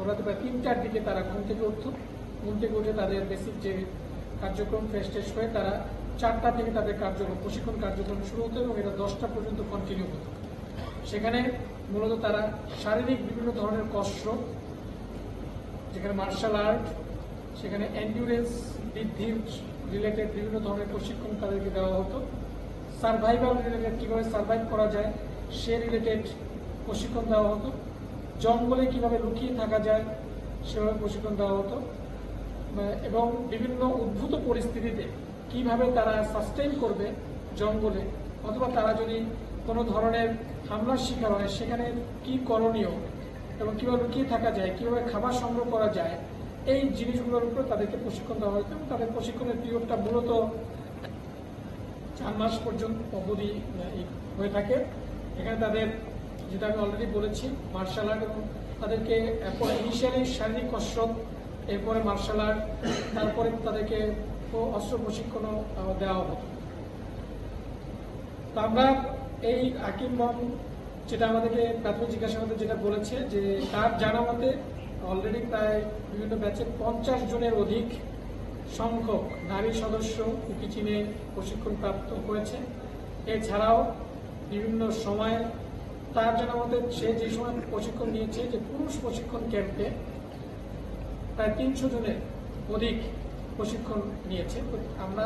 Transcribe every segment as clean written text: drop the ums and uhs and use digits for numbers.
ভোররাতে প্রায় 3-4 দিকে তারা ঘুম থেকে উঠে তাদের বেসিক যে কার্যক্রম ফ্রেশ ট্রেশ হয়ে তারা 4টা থেকে তাদের প্রশিক্ষণ কার্যক্রম শুরু হতো এবং এটা 10টা পর্যন্ত কন্টিনিউ হতো। সেখানে মূলত তারা শারীরিক বিভিন্ন ধরনের কসরত, যেখানে মার্শাল আর্ট, সেখানে এন্ডুরেন্স বৃদ্ধির রিলেটেড বিভিন্ন ধরনের প্রশিক্ষণ তাদেরকে দেওয়া হতো। সার্ভাইভাল রিলেটেড, কীভাবে সার্ভাইভ করা যায় সে রিলেটেড প্রশিক্ষণ দেওয়া হতো। জঙ্গলে কিভাবে লুকিয়ে থাকা যায় সেভাবে প্রশিক্ষণ দেওয়া হতো এবং বিভিন্ন উদ্ভূত পরিস্থিতিতে কিভাবে তারা সাস্টেইন করবে জঙ্গলে, অথবা তারা যদি কোনো ধরনের হামলার শিকার হয় সেখানে কি করণীয় এবং কিভাবে লুকিয়ে থাকা যায়, কিভাবে খাবার সংগ্রহ করা যায়, এই জিনিসগুলোর উপর তাদেরকে প্রশিক্ষণ দেওয়া হতো। এবং তাদের প্রশিক্ষণের পিরিয়ডটা মূলত 4 মাস পর্যন্ত অবধি হয়ে থাকে। এখানে তাদের, যেটা আমি অলরেডি বলেছি, মার্শাল আর্ট, এবং তাদেরকে ইনিশিয়ালি শারীরিক কসরত, এরপরে মার্শাল আর্ট, তারপরে তাদেরকে অস্ত্র প্রশিক্ষণও দেওয়া হতো। তো আমরা এই হাকিম মম যেটা আমাদেরকে প্রাথমিক জিজ্ঞাসাবাদে যেটা বলেছে যে তার জানা মতে অলরেডি প্রায় বিভিন্ন ব্যাচে 50 জনের অধিক সংখ্যক নারী সদস্য কুকি চীনে প্রশিক্ষণ প্রাপ্ত হয়েছে। এছাড়াও বিভিন্ন সময়ে তার জানা মতে সে যে সময় প্রশিক্ষণ নিয়েছে, যে পুরুষ প্রশিক্ষণ ক্যাম্পে প্রায় 300 জনের অধিক প্রশিক্ষণ নিয়েছে। তো আমরা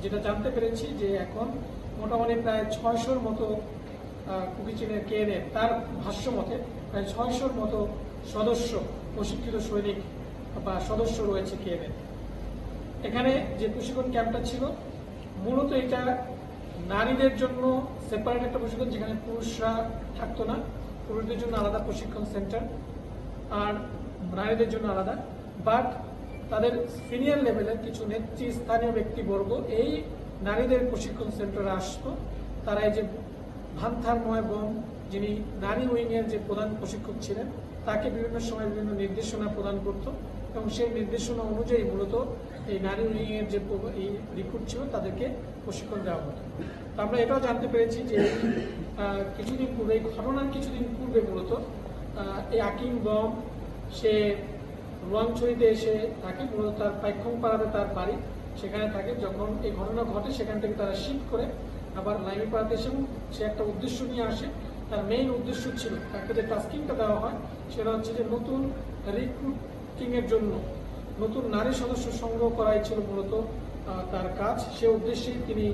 যেটা জানতে পেরেছি যে এখন মোটামুটি প্রায় 600-র মতো কুকি চীনের কেএনএ, তার ভাষ্য মতে প্রায় 600-র মতো সদস্য, প্রশিক্ষিত সৈনিক বা সদস্য রয়েছে কেএনএ। এখানে যে প্রশিক্ষণ ক্যাম্পটা ছিল মূলত এটা নারীদের জন্য সেপারেট একটা প্রশিক্ষণ, যেখানে পুরুষরা থাকতো না, পুরুষদের জন্য আলাদা প্রশিক্ষণ সেন্টার আর নারীদের জন্য আলাদা। বাট তাদের সিনিয়র লেভেলের কিছু নেতৃস্থানীয় ব্যক্তিবর্গ এই নারীদের প্রশিক্ষণ সেন্টারে আসতো। তারা এই যে ভান্থারময় বম, যিনি নারী উইংয়ের যে প্রধান প্রশিক্ষক ছিলেন, তাকে বিভিন্ন সময় বিভিন্ন নির্দেশনা প্রদান করত এবং সেই নির্দেশনা অনুযায়ী মূলত এই নারী উইংয়ের যে এই রিক্রুট ছিল তাদেরকে প্রশিক্ষণ দেওয়া হতো। তো আমরা এটাও জানতে পেরেছি যে কিছুদিন পূর্বে, এই ঘটনার কিছুদিন পূর্বে মূলত এই হাকিম বম সে রোয়াংছড়িতে এসে থাকে, মূলত তার পাইখংপাড়াতে তার বাড়ি, সেখানে থাকে। যখন এই ঘটনা ঘটে সেখান থেকে তারা শিফট করে আবার লাইমিপাড়াতে এসে সে একটা উদ্দেশ্য নিয়ে আসে। তার মেইন উদ্দেশ্য ছিল, তাকে যে টাস্কিংটা দেওয়া হয় সেটা হচ্ছে যে নতুন রিক্রুটিং এর জন্য নতুন নারী সদস্য সংগ্রহ করাই ছিল মূলত তার কাজ। সে উদ্দেশ্যেই তিনি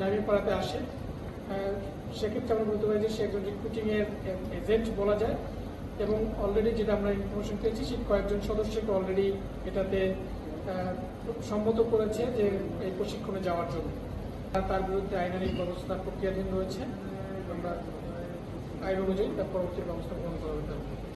লাইমিপাড়াতে আসে। সেক্ষেত্রে আমরা বলতে পারি যে সে একজন রিক্রুটিং এর এজেন্ট বলা যায় এবং অলরেডি যেটা আমরা ইনফরমেশন পেয়েছি সে কয়েকজন সদস্যকে অলরেডি এটাতে সম্মত করেছে যে এই প্রশিক্ষণে যাওয়ার জন্য। তার বিরুদ্ধে আইনানুগ ব্যবস্থা প্রক্রিয়াধীন রয়েছে। আমরা আইন অনুযায়ী তার পরবর্তী ব্যবস্থা গ্রহণ করা হবে।